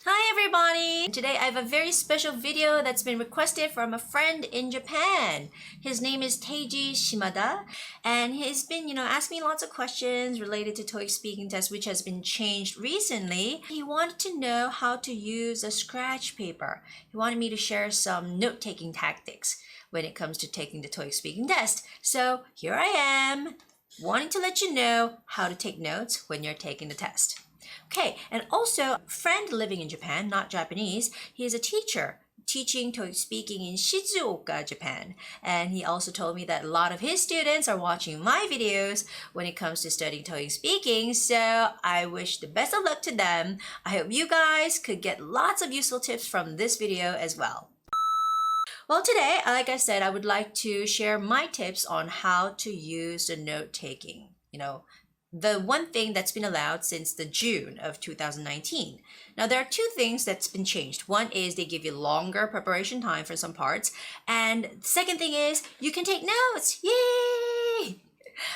Hi everybody! Today I have a very special video that's been requested from a friend in Japan. His name is Teiji Shimada and he's been, asking me lots of questions related to TOEIC speaking test which has been changed recently. He wanted to know how to use a scratch paper. He wanted me to share some note-taking tactics when it comes to taking the TOEIC speaking test. So here I am, wanting to let you know how to take notes when you're taking the test. Okay, and also a friend living in Japan, not Japanese, he is a teacher teaching TOEIC speaking in Shizuoka, Japan. And he also told me that a lot of his students are watching my videos when it comes to studying TOEIC speaking. So I wish the best of luck to them. I hope you guys could get lots of useful tips from this video as well. Well, today, like I said, I would like to share my tips on how to use the note-taking. The one thing that's been allowed since the June of 2019. Now, there are two things that's been changed. One is they give you longer preparation time for some parts. And the second thing is you can take notes. Yay!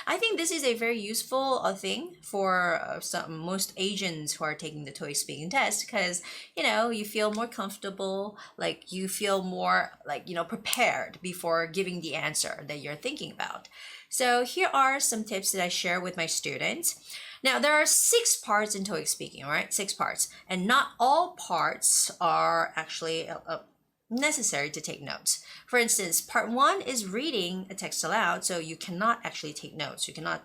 I think this is a very useful thing for most Asians who are taking the TOEIC speaking test because, you feel more comfortable, like you feel more prepared before giving the answer that you're thinking about. So here are some tips that I share with my students. Now, there are 6 parts in TOEIC speaking, all right? 6 parts. And not all parts are actually necessary to take notes. For instance, part 1 is reading a text aloud, so you cannot actually take notes. You cannot,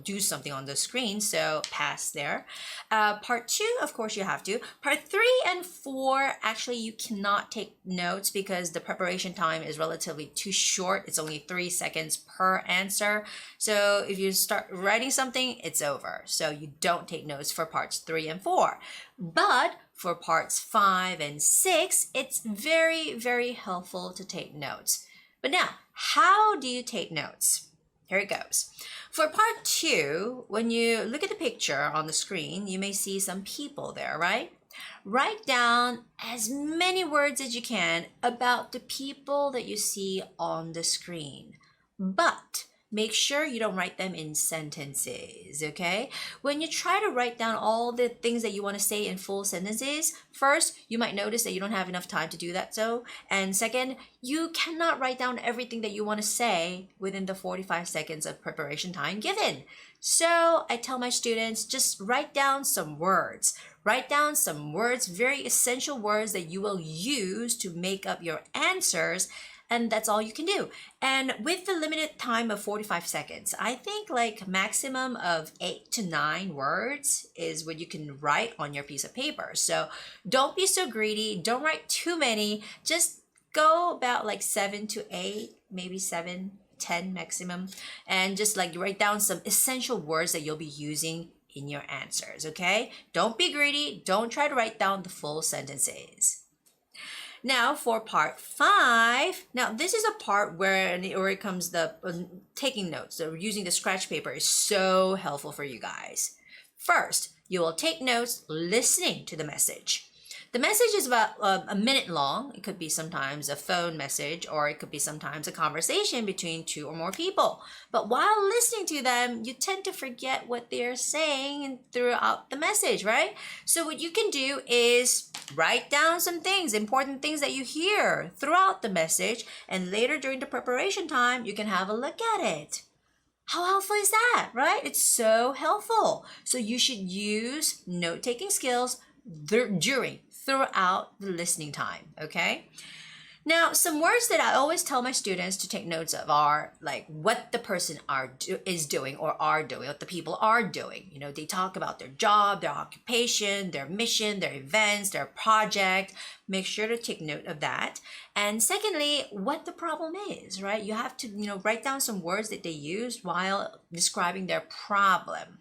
do something on the screen, so pass there. Part 2, of course, you have to. Part 3 and 4, actually, you cannot take notes because the preparation time is relatively too short. It's only 3 seconds per answer. So if you start writing something, it's over. So you don't take notes for parts 3 and 4. But for parts 5 and 6, it's very, very helpful to take notes. But now, how do you take notes? Here it goes. For part 2, when you look at the picture on the screen, you may see some people there, right? Write down as many words as you can about the people that you see on the screen. But make sure you don't write them in sentences, okay? When you try to write down all the things that you want to say in full sentences, first, you might notice that you don't have enough time to do that and second, you cannot write down everything that you want to say within the 45 seconds of preparation time given. So I tell my students, just write down some words. Write down some words, very essential words that you will use to make up your answers. And that's all you can do. And with the limited time of 45 seconds, I think like maximum of 8 to 9 words is what you can write on your piece of paper. So don't be so greedy. Don't write too many. Just go about like 7 to 8, maybe 7, 10 maximum. And just write down some essential words that you'll be using in your answers, okay? Don't be greedy. Don't try to write down the full sentences. Now for part 5, now this is a part where it comes the taking notes. So using the scratch paper is so helpful for you guys. First, you will take notes listening to the message. The message is about a minute long. It could be sometimes a phone message or it could be sometimes a conversation between 2 or more people. But while listening to them, you tend to forget what they're saying throughout the message, right? So what you can do is write down some things, important things that you hear throughout the message, and later during the preparation time, you can have a look at it. How helpful is that, right? It's so helpful. So you should use note-taking skills throughout the listening time, okay? Now, some words that I always tell my students to take notes of are like what the person is doing or are doing, what the people are doing. They talk about their job, their occupation, their mission, their events, their project. Make sure to take note of that. And secondly, what the problem is, right? You have to, write down some words that they used while describing their problem.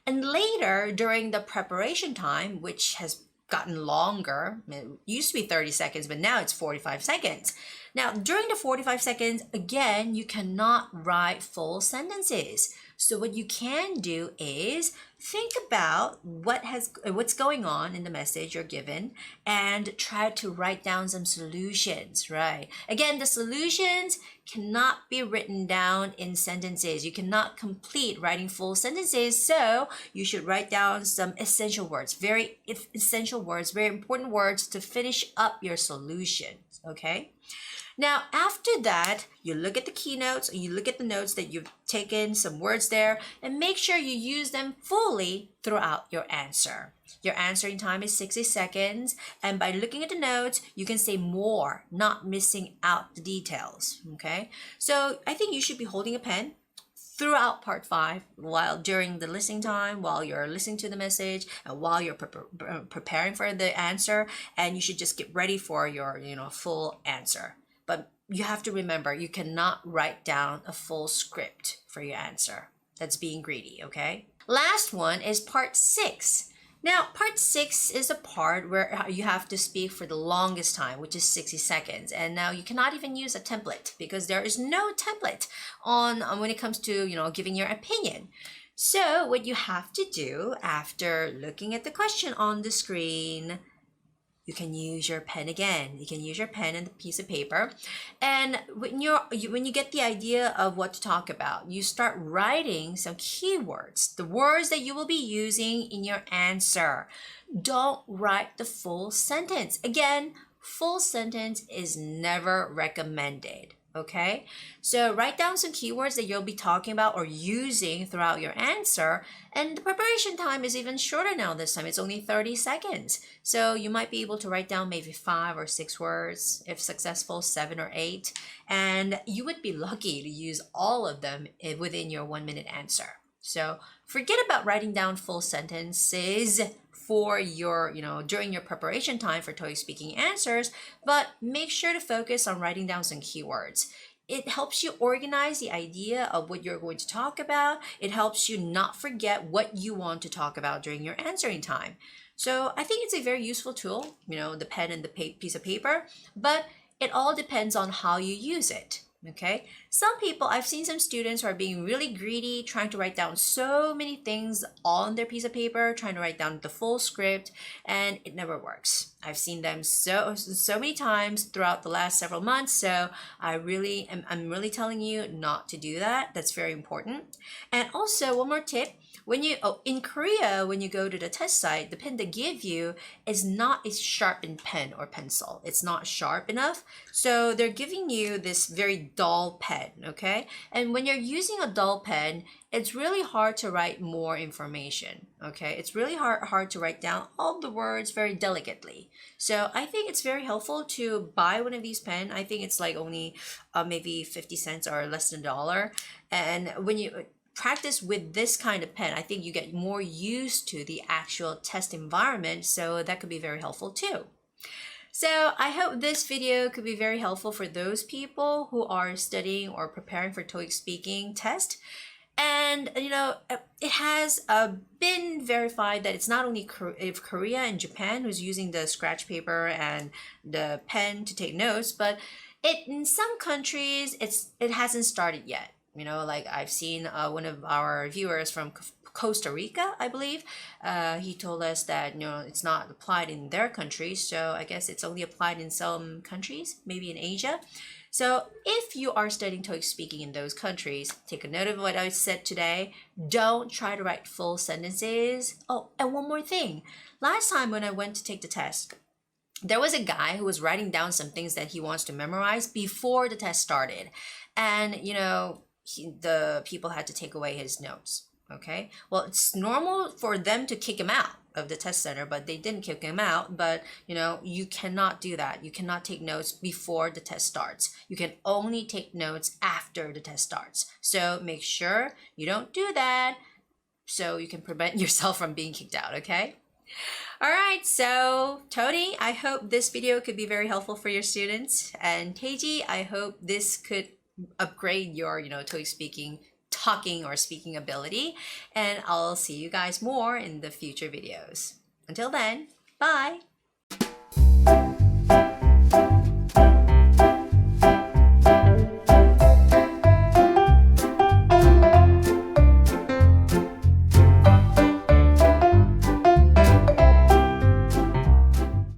And later, during the preparation time, which has gotten longer. It used to be 30 seconds, but now it's 45 seconds. Now, during the 45 seconds, again, you cannot write full sentences. So what you can do is think about what's going on in the message you're given and try to write down some solutions, right? Again, the solutions cannot be written down in sentences. You cannot complete writing full sentences, so you should write down some essential words, very essential words, very important words to finish up your solutions, okay? Now, after that, you look at the keynotes, you look at the notes that you've taken, some words there, and make sure you use them fully throughout your answer. Your answering time is 60 seconds, and by looking at the notes, you can say more, not missing out the details, okay? So I think you should be holding a pen throughout part 5, while during the listening time, while you're listening to the message, and while you're preparing for the answer, and you should just get ready for your full answer. But you have to remember, you cannot write down a full script for your answer. That's being greedy, okay? Last one is part 6. Now, part 6 is a part where you have to speak for the longest time, which is 60 seconds. And now you cannot even use a template because there is no template on when it comes to, giving your opinion. So what you have to do after looking at the question on the screen, you can use your pen again. You can use your pen and a piece of paper. And when you get the idea of what to talk about, you start writing some keywords, the words that you will be using in your answer. Don't write the full sentence. Again, full sentence is never recommended. Okay, so write down some keywords that you'll be talking about or using throughout your answer. And the preparation time is even shorter now this time. It's only 30 seconds. So you might be able to write down maybe 5 or 6 words, if successful, 7 or 8. And you would be lucky to use all of them within your 1-minute answer. So forget about writing down full sentences for your, during your preparation time for TOEIC speaking answers, but make sure to focus on writing down some keywords. It helps you organize the idea of what you're going to talk about. It helps you not forget what you want to talk about during your answering time. So I think it's a very useful tool, the pen and the piece of paper, but it all depends on how you use it. Okay, some people, I've seen some students who are being really greedy, trying to write down so many things on their piece of paper, trying to write down the full script, and it never works. I've seen them so many times throughout the last several months, so I'm really telling you not to do that. That's very important. And also, one more tip. In Korea, when you go to the test site, the pen they give you is not a sharpened pen or pencil. It's not sharp enough. So they're giving you this very dull pen, okay? And when you're using a dull pen, it's really hard to write more information, okay? It's really hard to write down all the words very delicately. So I think it's very helpful to buy one of these pens. I think it's like only maybe 50 cents or less than $1. And when you practice with this kind of pen, I think you get more used to the actual test environment, so that could be very helpful too. So I hope this video could be very helpful for those people who are studying or preparing for TOEIC speaking test. And it has been verified that it's not only Korea and Japan who's using the scratch paper and the pen to take notes, but in some countries it hasn't started yet. Like I've seen one of our viewers from Costa Rica, I believe. He told us that, it's not applied in their country. So I guess it's only applied in some countries, maybe in Asia. So if you are studying TOEIC speaking in those countries, take a note of what I said today. Don't try to write full sentences. Oh, and one more thing. Last time when I went to take the test, there was a guy who was writing down some things that he wants to memorize before the test started. And, the people had to take away his notes. Okay, well, it's normal for them to kick him out of the test center, but they didn't kick him out. But you cannot do that. You cannot take notes before the test starts. You can only take notes after the test starts. So make sure you don't do that, so you can prevent yourself from being kicked out. Okay. All right, so Tony, I hope this video could be very helpful for your students, and Taiji, I hope this could upgrade your TOEIC speaking talking or speaking ability, and I'll see you guys more in the future videos. Until then, bye.